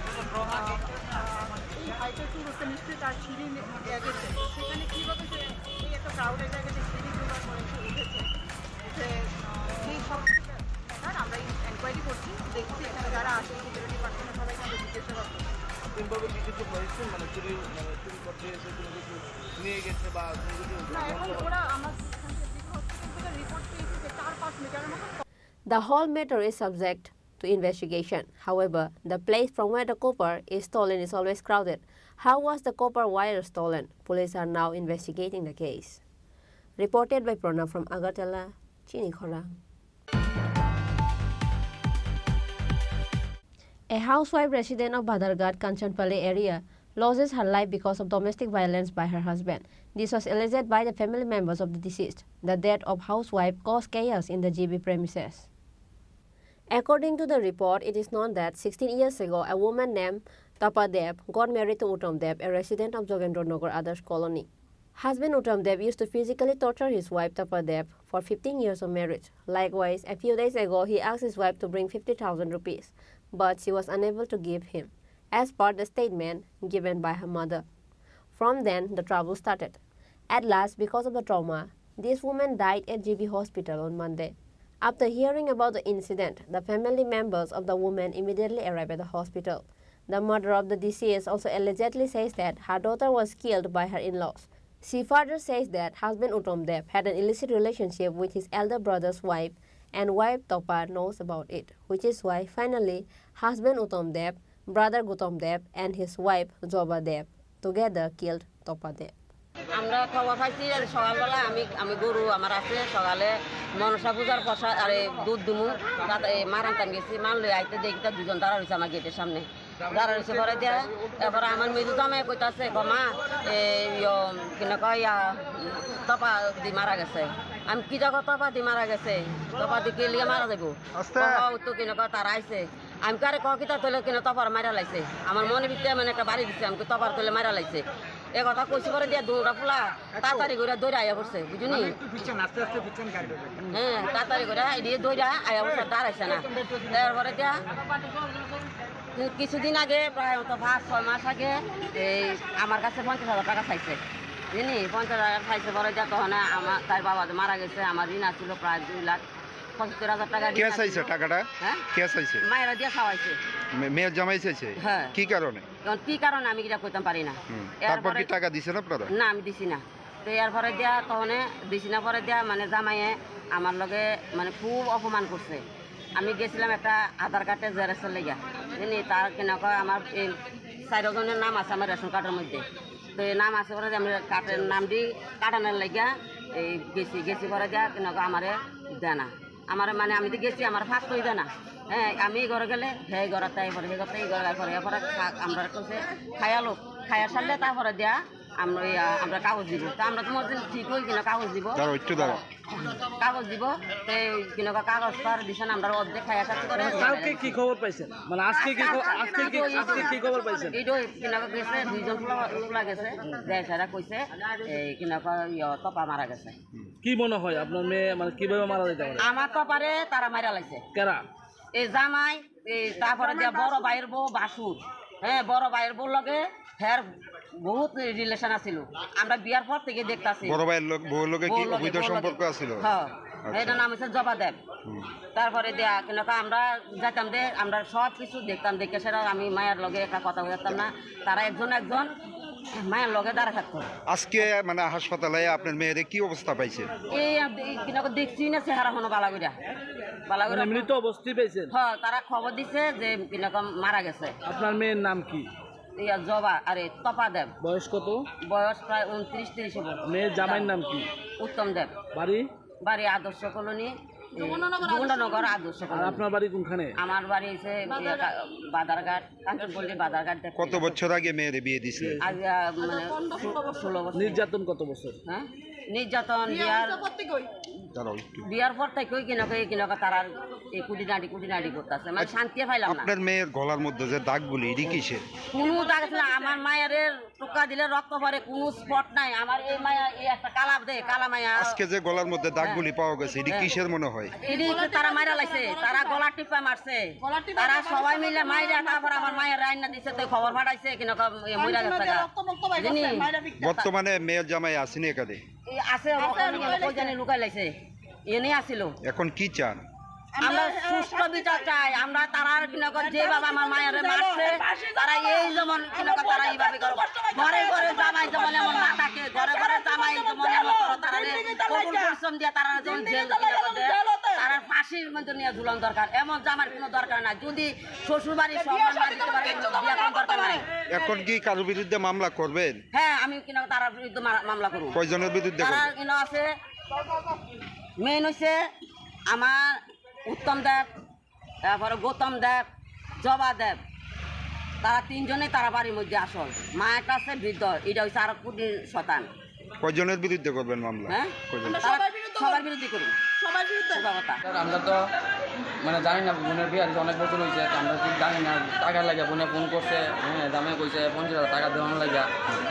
এই হাইটে চুর উঠতে নিশ্চয়ই তার সিঁড়ি গেছে। সেখানে কীভাবে সে এই একটা ক্রাউডের জায়গাতে সিঁড়ি জোগাড় করে উঠেছে, উঠে সেই সব আমরা এনকোয়ারি করছি, দেখছি এখানে যারা আছে সিকিউরিটি পার্সনের সবাইকে আমরা জিজ্ঞাসাবাদ করছি। তিনভাবে কি কিছু হয়েছে, মানে চুরি করতে এসে কোনো কিছু নিয়ে গেছে বা না, এখন ওরা আমার হসপিটাল থেকে রিপোর্ট পেয়েছে যে 4-5 মিটারের মতো। The whole matter is subject to investigation. However, the place from where the copper is stolen is always crowded. How was the copper wire stolen? Police are now investigating the case. Reported by Pranav from Agartala, Chini Khorang. A housewife resident of Badarghat, Kanchanpalli area loses her life because of domestic violence by her husband. This was alleged by the family members of the deceased. The death of housewife caused chaos in the GB premises. According to the report, it is known that 16 years ago, a woman named Tapa Deb got married to Uttam Deb, a resident of Jogendronagar Adarsh Colony. Husband Uttam Deb used to physically torture his wife Tapa Deb for 15 years of marriage. Likewise, a few days ago, he asked his wife to bring 50,000 rupees, but she was unable to give him, as per the statement given by her mother. From then, the trouble started. At last, because of the trauma, this woman died at GB Hospital on Monday. After hearing about the incident, the family members of the woman immediately arrived at the hospital. The mother of the deceased also allegedly says that her daughter was killed by her in-laws. She further says that husband Uttam Deb had an illicit relationship with his elder brother's wife, and wife Topa knows about it, which is why finally husband Uttam Deb, brother Gautam Deb, and his wife Joba Deb together killed Topa Deb. আমরা খবর পাইছি সকালবেলা আমি গরু আমার আছে সকালে মনসা পূজার প্রসাদ আর দুধ দুমু মারান্তাম গেছি মানলে আইতে দেখি তা দুজন দাঁড়া রয়েছে আমার গেটের সামনে দাঁড়া রয়েছে পরে দিয়া এরপরে আমার মেজু জামাই কইতাছে মা কিনা কয় তপা দি মারা গেছে আমি কি জায়গা তপা দি মারা গেছে তপা দি কে লিয়ে মারা যাবো তো কিনা কয় তারা আইছে আমি কারে কিতা তলে কিনা তপার মারা লাইছে আমার মনে ভিতরে মানে একটা বাড়ি দিচ্ছে আমি তপার তলে মারা লাইছে এ কথা কইছি পরে দিয়া দৌড়া ফুলা তাড়াতাড়ি করে দৌড়ে আয়া পড়ছে বুঝুনি হ্যাঁ তাড়াতাড়ি করে এদিকে দৌড়া আয়া পড়ছে দাঁড়াইছে না তারপরে দিয়া কিছুদিন আগে প্রায় 5-6 মাস আগে এই আমার কাছে 50,000 টাকা চাইছে জানি 50,000 চাইছে পরে দিয়া তখন আমার তার বাবা মারা গেছে আমার ঋণ আছিল প্রায় 2,75,000 টাকা কে চাইছে টাকাটা হ্যাঁ কে চাইছে মায়েরা দিয়া খাওয়াইছে মেয়ের জামাই চাইছে হ্যাঁ। কি কারণে? এখন কি কারণে আমি এটা কইতাম পারি না। তারপর কি টাকা দিছেন আপনারা? না আমি দিছি না। তো এরপরে দিয়া তখন দিছি না, পরে দিয়া মানে জামাইয়ে আমার লগে মানে খুব অপমান করছে। আমি গেছিলাম একটা আধার কার্ডের জেরক্সের লেগা, জানি তার কেনা কয় আমার এই 4 জনের নাম আছে আমার রেশন কার্ডের মধ্যে। তো এই নাম আছে পরে আমি কার্ডের নাম দিই কাটানোর লেগা এই গেছি পরে দিয়া কেনা কয় আমারে দেয় না, আমার মানে আমি তো গেছি আমার ফাঁক কই দেয় না। হ্যাঁ আমি ঘরে গেলে হ্যাঁ ঘরে তাই পরে হে ঘরে পরে এরপরে আমরা করছে খায়ালো খায়া সারলে তারপরে দেয়া আমরা কাগজ দিব। তা আমরা তোমার ঠিক হই কিনা কাগজ দিব, কাগজ দিব কিনা কাগজ পার দিছেন আমরা অর্ধেক খায়া সাথে করে। কালকে কি খবর পাইছেন, মানে আজকে কি খবর পাইছেন? এইটাই কিনা গেছে 2 জন লোক গেছে দেশারা কইছে এই কিনা তপা মারা গেছে। কি মনে হয় আপনার মেয়ে মানে কিভাবে মারা যেতে পারে? আমার তপারে তারা মারা লাইছে। কেরা? এই জামাই তারপরে দিয়া বড় ভাইয়ের বউ বাসুর, হ্যাঁ বড় ভাইয়ের বউ লগে হ্যার বহুত রিলেশন আছিল। আমরা বিয়ার পর থেকে দেখতাছি বড় ভাইয়ের বউর লগে কি অবৈধ সম্পর্ক আছিল? হ্যাঁ এটা নাম হচ্ছে জবাদেব। তারপরে দেয়া কেন আমরা যাইতাম দে আমরা সব কিছু দেখতাম, দেখে সেটা আমি মায়ের লগে একটা কথা বলতাম না, তারা একজন মায়ের লগে দাঁড়া থাকতো। আজকে মানে হাসপাতালে আপনার মেয়ের কি অবস্থা পাইছে? এই কিনা দেখছি না চেহারা হনো বালাগুড়া মৃত অবস্থায় পাইছেন? হ্যাঁ তারা খবর দিছে যে কিরকম মারা গেছে। আপনার মেয়ের নাম কি? জবা আরে তপা দেব। বয়স কত? বয়স প্রায় 29-30 বছর। মেয়ের জামাইয়ের নাম কি? উত্তম দেব। বাড়ি আদর্শ কলোনি, যমুনানগর আদর্শ কলোনি। আপনার বাড়ি কোনখানে? আমার বাড়ি হচ্ছে বাদারঘাট, কাঞ্চনপল্লী বাদারঘাট। কত বছর আগে মেয়ের বিয়ে দিছে? আজ মানে 16 বছর। নির্যাতন কত বছর? হ্যাঁ নির্যাতন বিয়ার পর থেকে কিনা তারা কুটি করতেছে, মানে শান্তি পাইলাম না। আপনার মেয়ের গলার মধ্যে যে দাগগুলি এটি কিসের? কোনো দাগ ছিল আমার মায়ের টোকা দিলে রক্ত পরে, কোনো স্পট নাই। আমার এই মায়া এই একটা কালা মায়া। আজকে যে গলার মধ্যে দাগগুলি পাওয়া গেছে এটি কিসের মনে হয়? এটি তারা মাইরা লাইছে, তারা গলা টিপা মারছে, তারা সবাই মিলে মাইরা তারপর আমার মায়ের রান্না দিছে, তো খবর পাঠাইছে কিনা মইরা গেছে। বর্তমানে মেয়ের জামাই আসেনি এখানে? আছে জানি লুকাই লাইছে এনে আসিল। এখন কি চান? আমরা সুষ্ঠু বিচার চাই। আমরা তারার যে বাবা আমার মায়ের মারছে তারা এই যেমন তারা এইভাবে ঘরে ঘরে জামাই যেমন এমন না থাকে, ঘরে ঘরে জামাই যেমন এমন তারা পরিশ্রম দিয়ে তারা যেমন জেল তারা ফাঁসির মধ্যে নিয়ে ঝুলান দরকার। এমন জামার কোনো দরকার নাই। যদি শ্বশুর বাড়ির সম্মান না দিতে পারে বিয়ে কোনো দরকার নাই। এখন কি কারোর বিরুদ্ধে মামলা করবেন? হ্যাঁ আমি তারার বিরুদ্ধে মামলা করব। কয়জনের বিরুদ্ধে? তারা আছে মেন হচ্ছে আমার উত্তম দেব, তারপরে গৌতম দেব, জবা দেব, তারা 3 জনে তারা বাড়ির মধ্যে আসল। মা একটা আছে বৃদ্ধ, এটা হচ্ছে আর কোটি শতান। কয়জনের বিরুদ্ধে করবেন মামলা? হ্যাঁ সবার বিরুদ্ধে করুন, সবার বিরুদ্ধে। আমরা তো মানে জানি না, বোনের বিয়ে অনেক বছর হয়েছে, আমরা ঠিক জানি না। টাকার লাগে বোনে ফোন করছে, হ্যাঁ দামে কইছে 50,000 টাকা দেওয়ার লাগে।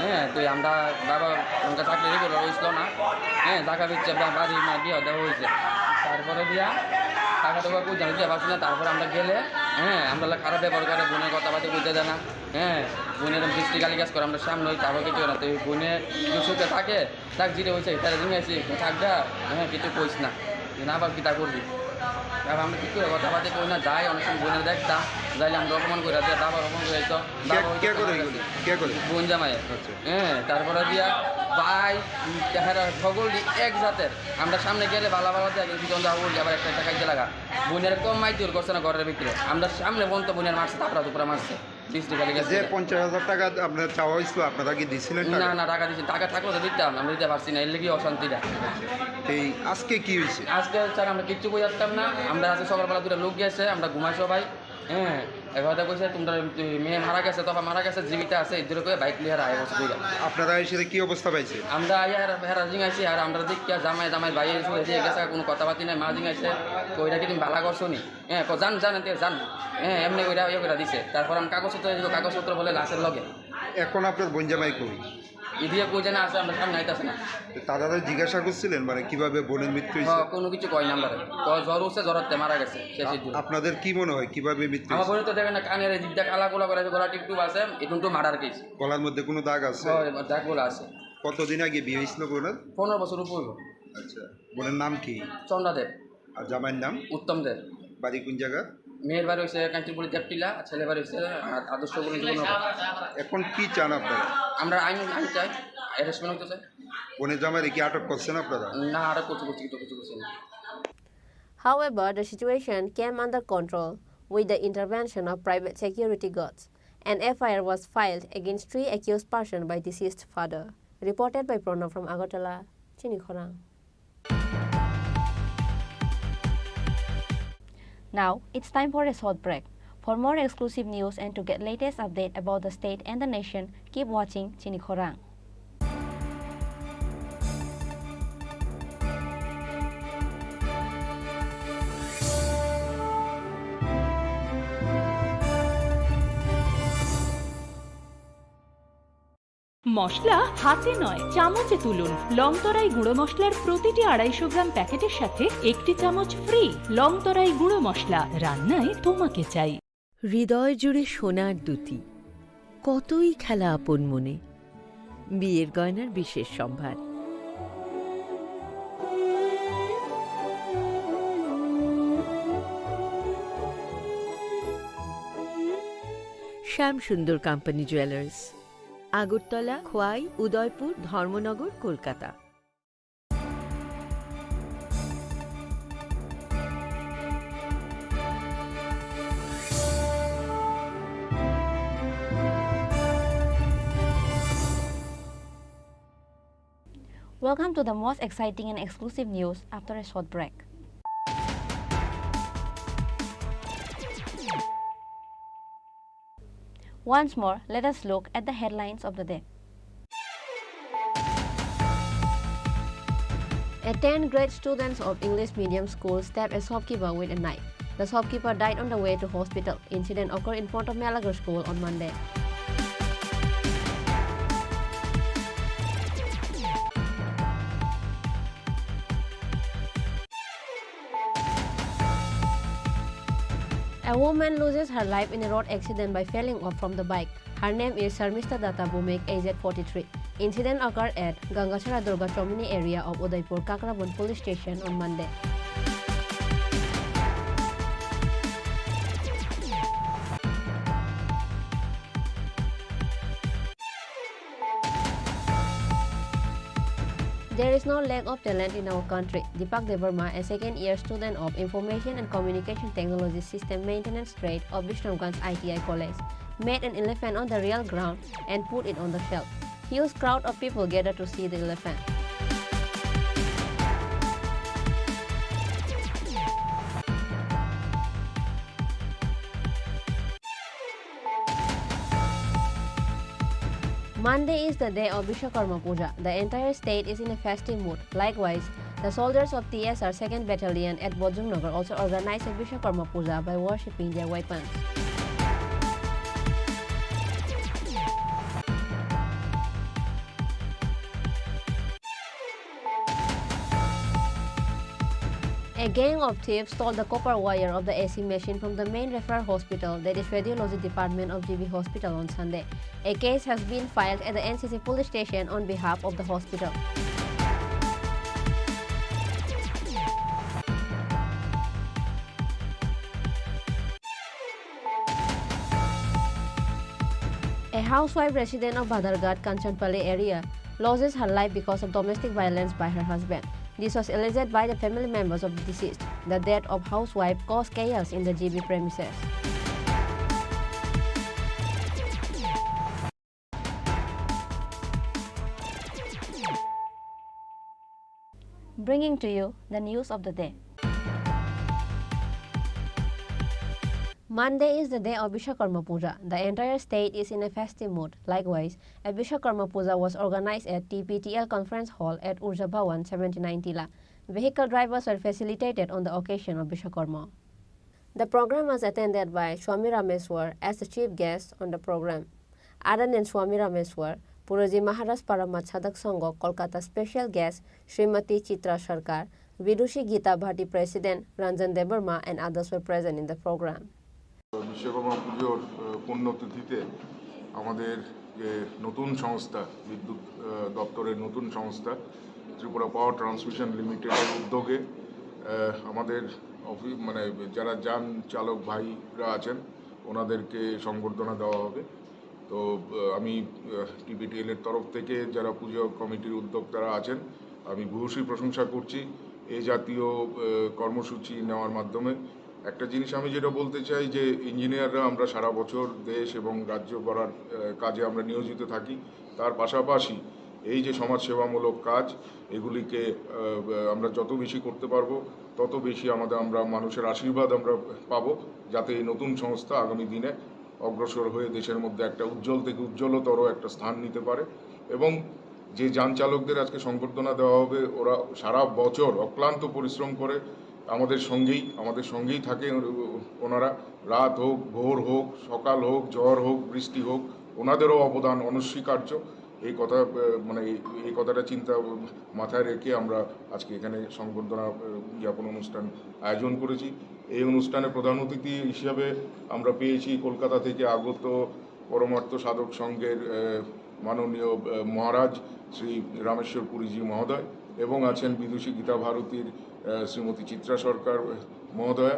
হ্যাঁ তো আমরা বাবা ওনাকে চাকরি করে হয়েছিল না, হ্যাঁ টাকা দিচ্ছে বাড়ি না বিয়ে দেওয়া হয়েছে। তারপরে দিয়া টাকা টাকা কই জানি দিতে পারছি না। তারপরে আমরা গেলে হ্যাঁ আমরা খারাপ ব্যবহার করে, বোনের কথাবার্তা বুঝতে দেয় না। হ্যাঁ বোনের বৃষ্টি গালি কাজ করে আমরা সামনে হই, তারপর কিছু না। তো বোনের সুখে থাকে তাক জিরে হয়েছে তারা দিন আসি থাকবে, হ্যাঁ কিছু কইস না আবার কি তা করবি। তারপর আমরা কি করে কথাবার্তা করি না, যাই অনেক সময় বোনের দেখতাম, যাইলে আমরা অপমান করে দিয়ে বাবা অপমান করে বোন জামাই। হ্যাঁ তারপরে দিয়া ভাই সকল এক জাতের। আমরা সামনে গেলে ভালো ভালো দেখি পিছন যাবো আবার একটা খাইতে লাগা। বোনের কম মাইতির করছে না ঘরের ভিতরে, আমরা সামনে বলতো বোনের মারছে, তারপরা দুপুরে মারছে। যে 50,000 টাকা আপনার চাওয়া হয়েছিল আপনারা কি দিছিলেন? না না টাকা দিচ্ছি, টাকা থাকলে তো দিতাম, আমরা দিতে পারছি না, এর লেগে অশান্তিটা। এই আজকে কি হয়েছে? আজকে স্যার আমরা কিচ্ছু কই যাচ্তাম না। আমরা আজকে সকালবেলা 2টা লোক গেছে, আমরা ঘুমাই সবাই। হ্যাঁ এবার কইছে তোমরা মেয়ে মারা গেছে, তখন মারা গেছে জীবিত আছে এদের করে বাইক লিয়ে আয় বসে। আপনারা এসে কি অবস্থা পাইছে? আমরা হেরা জিঙাইছি, আর আমরা দেখি জামাই ভাই এসে গেছে, কোনো কথাবার্তি নাই। মা জিঙাইছে ওইটা কি তুমি ভালা করছো নি? হ্যাঁ জান জান হ্যাঁ এমনি ওইটা ইয়ে করে দিছে। তারপর আমি কাগজপত্র বলে লাশের লগে। এখন আপনার বোন জামাই কই? এদিকে কই জানা আছে, আমরা সামনে আইতাছে না। তারা জিজ্ঞাসা করছিলেন মানে কিভাবে বোনের মৃত্যু হয়েছে? কোনো কিছু কয় না, আমরা জ্বর উঠছে, জ্বরতে মারা গেছে। আপনাদের কি মনে হয় কিভাবে মৃত্যু? আমার বোনের তো দেখেন না, কানের দিকটা কালা গোলা করে, গলা টিপটুপ আছে, একটু মার্ডার কেস। গলার মধ্যে কোনো দাগ আছে? দাগগুলো আছে। কতদিন আগে বিয়ে হয়েছিল বোনের? 15 বছর উপর। আচ্ছা বোনের নাম কি? চন্দ্রা দেব। আর জামাইয়ের নাম? উত্তম দেব। বাড়ি কোন জায়গা? মেয়ের বাড়ি হচ্ছে কাঞ্চনপুরি দেবটিলা, ছেলে বাড়ি হচ্ছে আদর্শ এখন কি চান আপনারা? আমরা আইন চাই, অ্যারেস্টমেন্ট হতে চাই। বনে জামাই কি আটক করছেন আপনারা? না, আটক করছি কিছু করছি না। However, the situation came under control with the intervention of private security guards. An FIR was filed against 3 accused persons by deceased father. Reported by Pranav from Agartala, Chini Khorang. Now, it's time for a short break. For more exclusive news and to get latest update about the state and the nation, keep watching Chini Khorang. মশলা হাতে নয় চামচে তুলুন। লংতরাই গুঁড়ো মশলার প্রতিটি 250 গ্রাম প্যাকেটের সাথে 1টি চামচ ফ্রি। লংতরাই গুঁড়ো মশলা, রান্নায় তোমাকে চাই। হৃদয় জুড়ে সোনার দুটি, কতই খেলা আপন মনে। বিয়ের গয়নার বিশেষ সম্ভার। শ্যাম সুন্দর company jewellers, Agartala, Khowai, Udaipur, Dharmanagar, Kolkata. Welcome to the most exciting and exclusive news after a short break. Once more, let us look at the headlines of the day. A 10th grade student of English medium school stabbed a shopkeeper with a knife. The shopkeeper died on the way to hospital. Incident occurred in front of Malagar School on Monday. A woman loses her life in a road accident by falling off from the bike. Her name is Sharmista Datta Bhumik, aged 43. Incident occurred at Gangachara Durga Chomini area of Udaipur Kakrabun police station on Monday. There is no lack of talent in our country. Deepak Devarma, a second-year student of Information and Communication Technology System Maintenance Trade of Vishnugans ITI College, made an elephant on the real ground and put it on the shelf. Huge crowd of people gathered to see the elephant. Monday is the day of Vishwakarma Puja. The entire state is in a festive mood. Likewise, the soldiers of TSR 2nd Battalion at Bojongnagar also organized a Vishwakarma Puja by worshipping their weapons. A gang of thieves stole the copper wire of the AC machine from the main referral hospital, that is Radiology Department of GB Hospital, on Sunday. A case has been filed at the NCC police station on behalf of the hospital. A housewife resident of Badarghat, Kanchanpalli area, loses her life because of domestic violence by her husband. This was alleged by the family members of the deceased. The death of housewife caused chaos in the GB premises. Bringing to you the news of the day. Monday is the day of Vishwakarma Puja. The entire state is in a festive mood. Likewise, a Vishwakarma Puja was organized at TPTL Conference Hall at Urja Bhawan, 79 Tila. Vehicle drivers were facilitated on the occasion of Vishwakarma. The program was attended by Swami Rameswar as the chief guest on the program. Other than Swami Rameswar, Puroji Maharaj Paramat Sadhak Sangha Kolkata special guest Srimati Chitra Sarkar, Vidushi Gita Bhati President Ranjan Debarma and others were present in the program. Vishwakarma পুজোর পুণ্যতিথিতে আমাদের যে নতুন সংস্থা বিদ্যুৎ দপ্তরের নতুন সংস্থা ত্রিপুরা পাওয়ার ট্রান্সমিশন লিমিটেডের উদ্যোগে আমাদের মানে যারা যান চালক ভাইরা আছেন ওনাদেরকে সংবর্ধনা দেওয়া হবে। তো আমি টিপিটিএল এর তরফ থেকে যারা পুজো কমিটির উদ্যোক্তারা আছেন আমি ভূয়সী প্রশংসা করছি এই জাতীয় কর্মসূচি নেওয়ার মাধ্যমে। একটা জিনিস আমি যেটা বলতে চাই যে ইঞ্জিনিয়াররা আমরা সারা বছর দেশ এবং রাজ্য গড়ার কাজে আমরা নিয়োজিত থাকি, তার পাশাপাশি এই যে সমাজসেবামূলক কাজ এগুলিকে আমরা যত বেশি করতে পারবো তত বেশি আমরা মানুষের আশীর্বাদ আমরা পাবো, যাতে এই নতুন সংস্থা আগামী দিনে অগ্রসর হয়ে দেশের মধ্যে একটা উজ্জ্বল থেকে উজ্জ্বলতর একটা স্থান নিতে পারে। এবং যে যান চালকদের আজকে সংবর্ধনা দেওয়া হবে ওরা সারা বছর অক্লান্ত পরিশ্রম করে আমাদের সঙ্গেই থাকে। ওনারা রাত হোক, ভোর হোক, সকাল হোক, ঝড় হোক, বৃষ্টি হোক, ওনাদেরও অবদান অনস্বীকার্য। এই কথাটা চিন্তা মাথায় রেখে আমরা আজকে এখানে সংবর্ধনা জ্ঞাপন অনুষ্ঠান আয়োজন করেছি। এই অনুষ্ঠানে প্রধান অতিথি হিসাবে আমরা পেয়েছি কলকাতা থেকে আগত পরমার্থ সাধক সংঘের মাননীয় মহারাজ শ্রী রামেশ্বর পুরীজি মহোদয় এবং আছেন বিদুষী গীতা ভারতীর শ্রীমতী চিত্রা সরকার মহোদয়া।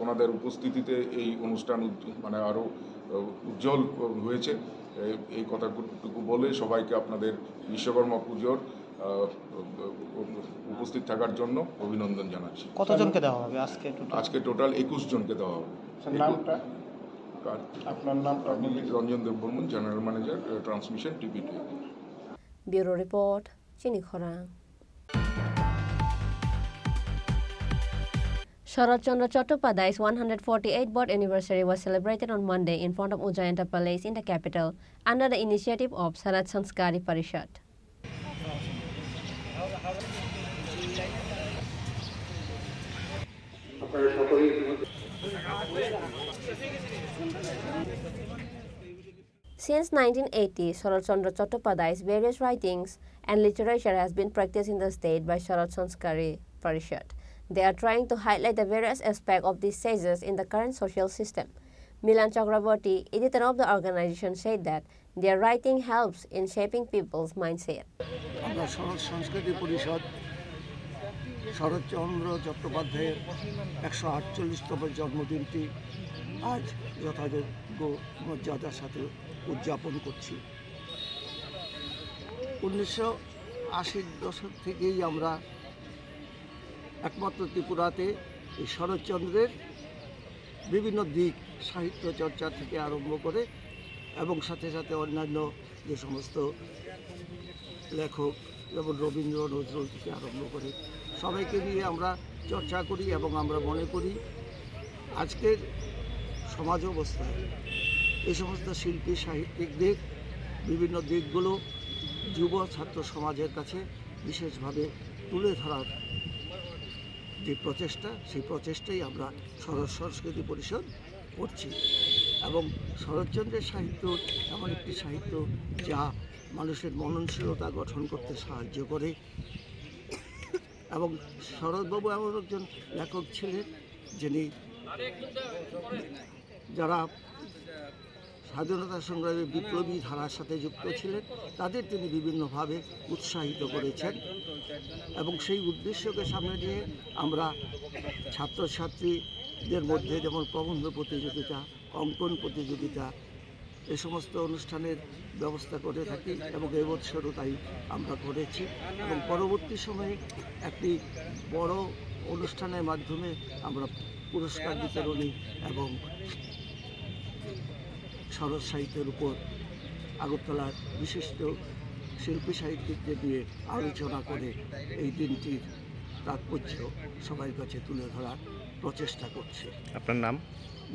ওনাদের উপস্থিতিতে এই অনুষ্ঠান আরও উজ্জ্বল হয়েছে। এই কথাটুকু বলে সবাইকে আপনাদের বিশ্বকর্মা পুজোর উপস্থিত থাকার জন্য অভিনন্দন জানাচ্ছি। কতজনকে দেওয়া হবে আজকে টোটাল 21 জনকে দেওয়া হবে। আপনার নাম? Ranjan Debbarman, general manager transmission TPT. Bureau report, চিনি খরাং। Sharat Chandra Chattopadhyay's 148th birth anniversary was celebrated on Monday in front of Ujjayanta Palace in the capital under the initiative of Sarat Sanskari Parishad. Since 1980, Sharat Chandra Chattopadhyay's various writings and literature has been practiced in the state by Sarat Sanskari Parishad. They are trying to highlight the various aspects of these sages in the current social system. Milan Chakraborty, editor of the organization, said that their writing helps in shaping people's mindset. আমরা শরৎ সংস্কৃতি পরিষদ শরৎচন্দ্র চট্টোপাধ্যায়ের 148তম জন্মদিনটি আজ যথাযোগ্য মর্যাদার সাথে উদযাপন করছি। 1980 দশক থেকেই আমরা একমাত্র ত্রিপুরাতে এই শরৎচন্দ্রের বিভিন্ন দিক সাহিত্য চর্চা থেকে আরম্ভ করে এবং সাথে সাথে অন্যান্য যে সমস্ত লেখক যেমন রবীন্দ্র নজরুল থেকে আরম্ভ করে সবাইকে নিয়ে আমরা চর্চা করি এবং আমরা মনে করি আজকের সমাজ অবস্থায় এই সমস্ত শিল্পী সাহিত্যিকদের বিভিন্ন দিকগুলো যুব ছাত্র সমাজের কাছে বিশেষভাবে তুলে ধরার যে প্রচেষ্টা, সেই প্রচেষ্টাই আমরা শরৎ সংস্কৃতি পরিষদ করছি। এবং শরৎচন্দ্রের সাহিত্য এমন একটি সাহিত্য যা মানুষের মননশীলতা গঠন করতে সাহায্য করে। এবং শরৎবাবু এমন একজন লেখক ছিলেন যিনি যারা স্বাধীনতা সংগ্রামে বিপ্লবী ধারার সাথে যুক্ত ছিলেন তাদের তিনি বিভিন্নভাবে উৎসাহিত করেছেন। এবং সেই উদ্দেশ্যকে সামনে নিয়ে আমরা ছাত্রছাত্রীদের মধ্যে যেমন প্রবন্ধ প্রতিযোগিতা, অঙ্কন প্রতিযোগিতা এ সমস্ত অনুষ্ঠানের ব্যবস্থা করে থাকি এবং এবছরও তাই আমরা করেছি। এবং পরবর্তী সময়ে একটি বড় অনুষ্ঠানের মাধ্যমে আমরা পুরস্কার বিতরণী এবং শরৎ সাহিত্যের উপর আগরতলার বিশিষ্ট শিল্পী সাহিত্যিকদের নিয়ে আলোচনা করে এই দিনটির তাৎপর্য সবার কাছে তুলে ধরার প্রচেষ্টা করছে। আপনার নাম?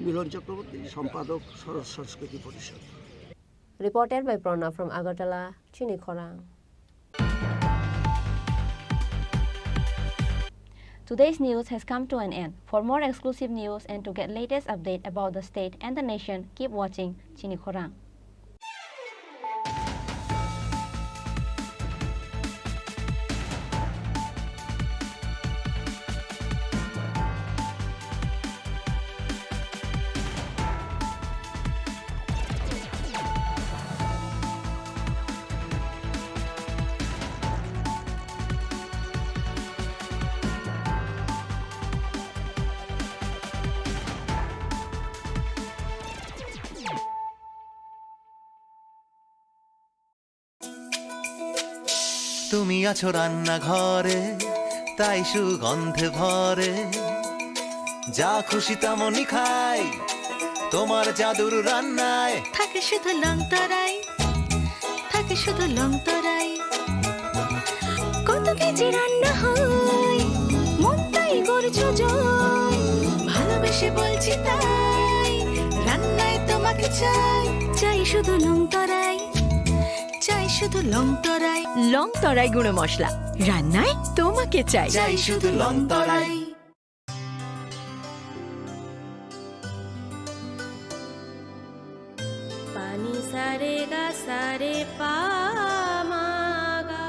মিলন চক্রবর্তী, সম্পাদক শরৎ সংস্কৃতি পরিষদ। Reported by Pranav from Agartala, Chini Khorang. Today's news has come to an end. For more exclusive news and to get latest update about the state and the nation, keep watching Chini Khorang. তুমি আছো রান্নাঘরে, তাই সুগন্ধে ভরে, যা খুশি তেমনই খাই তোমার জাদুর রান্নায়। থাকে শুধু লং তরাই, থাকে শুধু লং তরাই, কত কেজি রান্না হয় মন তাই করছো জয়, ভালোবেসে বলছি তাই রান্নায় তোমাকে চাই, চাই শুধু লং তরাই, চাই শুধু লং তরাই। লং তরাই গুঁড়ো মশলা, রান্নায় তোমাকে চাই, চাই শুধু লং তরাই। পানি সারে গা সারে পা মা গা।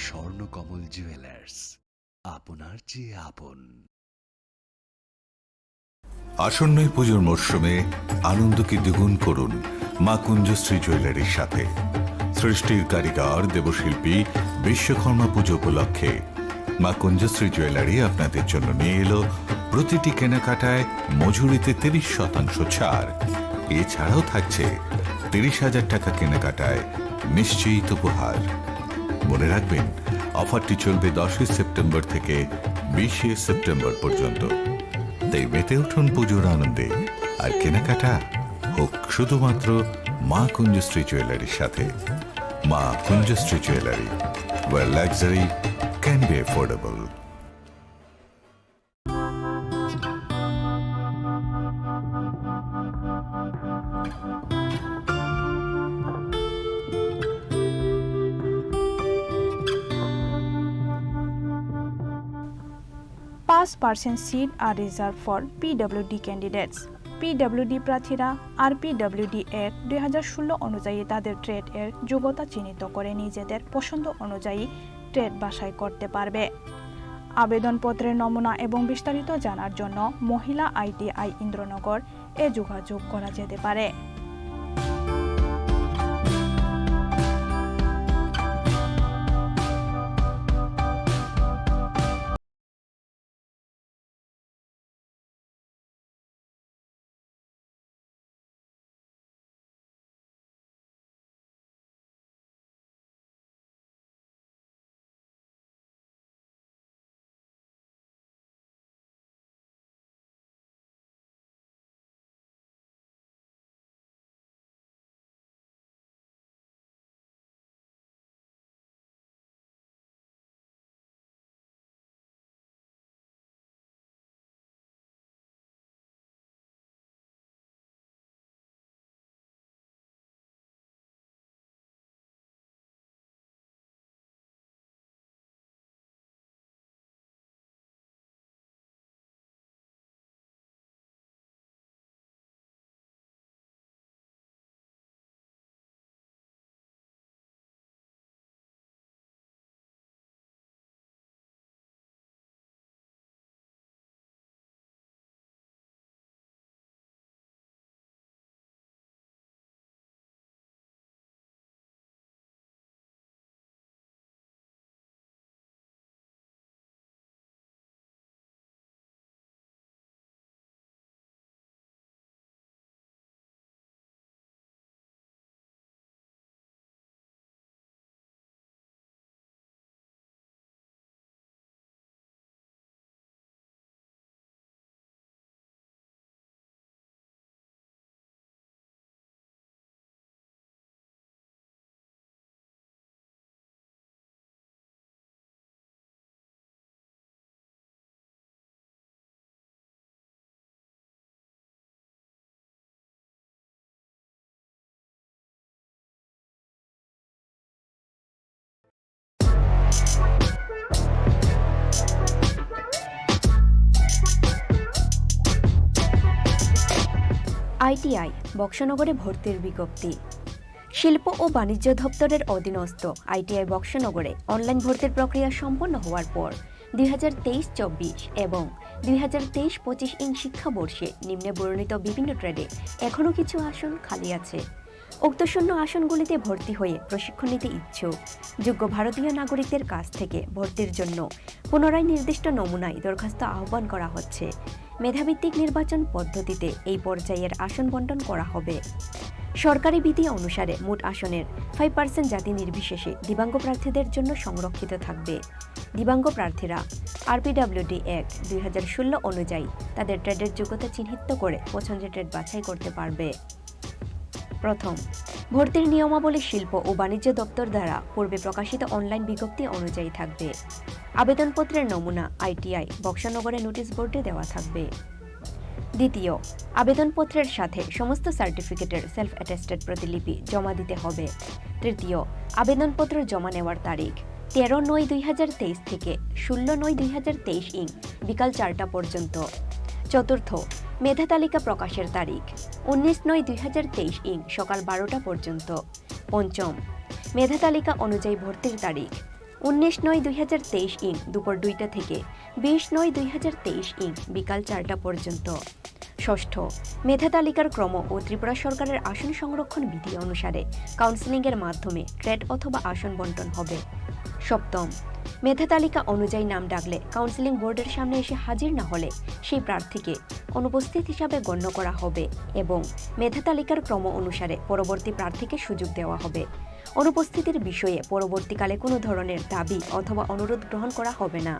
স্বর্ণকমল জুয়েলার্স, আপনার চেয়ে আপন। আসন্ন পুজোর মরশুমে আনন্দকে দ্বিগুণ করুন মা কুঞ্জশ্রী জুয়েলারির সাথে। সৃষ্টির কারিগর দেবশিল্পী বিশ্বকর্মা পুজো উপলক্ষে মা কুঞ্জশ্রী জুয়েলারি আপনাদের জন্য নিয়ে এলো প্রতিটি কেনাকাটায় মজুরিতে 30% ছাড়। এছাড়াও থাকছে 30,000 টাকা কেনাকাটায় নিশ্চিত উপহার। মনে রাখবেন, অফারটি চলবে 10 সেপ্টেম্বর থেকে 20 সেপ্টেম্বর পর্যন্ত। তাই মেতে উঠুন পুজোর আনন্দে, আর কেনাকাটা হোক শুধুমাত্র মা কুঞ্জশ্রী জুয়েলারির সাথে। মা কুঞ্জশ্রী jewellery, where luxury can be affordable. % seat are reserved for PWD candidates. PWD প্রার্থীরা RPWD Act 2016 অনুযায়ী তাদের ট্রেড এর যোগ্যতা চিহ্নিত করে নিজেদের পছন্দ অনুযায়ী ট্রেড বাছাই করতে পারবে। আবেদনপত্রের নমুনা এবং বিস্তারিত জানার জন্য মহিলা ITI ইন্দ্রনগর এ যোগাযোগ করা যেতে পারে। ITI বক্সনগরে ভর্তির বিজ্ঞপ্তি। শিল্প ও বাণিজ্য দপ্তরের অধীনস্থ ITI বক্সনগরে অনলাইন ভর্তির প্রক্রিয়া সম্পন্ন হওয়ার পর 2023-24 এবং 2023-25 ইং শিক্ষাবর্ষে নিম্নে বর্ণিত বিভিন্ন ট্রেডে এখনও কিছু আসন খালি আছে। উক্ত শূন্য আসনগুলিতে ভর্তি হয়ে প্রশিক্ষণ নিতে ইচ্ছুক যোগ্য ভারতীয় নাগরিকদের কাছ থেকে ভর্তির জন্য পুনরায় নির্দিষ্ট নমুনায় দরখাস্ত আহ্বান করা হচ্ছে। মেধাভিত্তিক নির্বাচন পদ্ধতিতে এই পর্যায়ের আসন বণ্টন করা হবে। সরকারি বিধি অনুসারে মোট আসনের 5% জাতি নির্বিশেষে দিব্যাঙ্গ প্রার্থীদের জন্য সংরক্ষিত থাকবে। দিব্যাঙ্গ প্রার্থীরা আরপিডব্লিউডি অ্যাক্ট 2016 অনুযায়ী তাদের ট্রেডের যোগ্যতা চিহ্নিত করে পছন্দের ট্রেড বাছাই করতে পারবে। প্রথম, ভর্তির নিয়মাবলী শিল্প ও বাণিজ্য দপ্তর দ্বারা পূর্বে প্রকাশিত অনলাইন বিজ্ঞপ্তি অনুযায়ী থাকবে। আবেদনপত্রের নমুনা আইটিআই বক্সনগরে নোটিশ বোর্ডে দেওয়া থাকবে। দ্বিতীয়, আবেদনপত্রের সাথে সমস্ত সার্টিফিকেটের সেলফ অ্যাটেস্টেড প্রতিলিপি জমা দিতে হবে। তৃতীয়, আবেদনপত্র জমা নেওয়ার তারিখ 13/9/2023 থেকে 16/9/2023 ইং বিকাল 4টা পর্যন্ত। চতুর্থ, মেধা তালিকা প্রকাশের তারিখ 19/9/2023 ইং সকাল 12টা পর্যন্ত। পঞ্চম, মেধা তালিকা অনুযায়ী ভর্তির তারিখ 19/9/2023 ইং দুপুর 2টা থেকে 20/9/2023 ইং বিকাল 4টা পর্যন্ত। ষষ্ঠ, মেধা তালিকার ক্রম ও ত্রিপুরা সরকারের আসন সংরক্ষণ বিধি অনুসারে কাউন্সেলিংয়ের মাধ্যমে ট্রেড অথবা আসন বণ্টন হবে। সপ্তম, মেধা তালিকা অনুযায়ী নাম ডাকলে কাউন্সেলিং বোর্ডের সামনে এসে হাজির না হলে সেই প্রার্থীকে অনুপস্থিত হিসাবে গণ্য করা হবে এবং মেধা তালিকার ক্রম অনুসারে পরবর্তী প্রার্থীকে সুযোগ দেওয়া হবে। অনুপস্থিতির বিষয়ে পরবর্তীকালে কোনো ধরনের দাবি অথবা অনুরোধ গ্রহণ করা হবে না।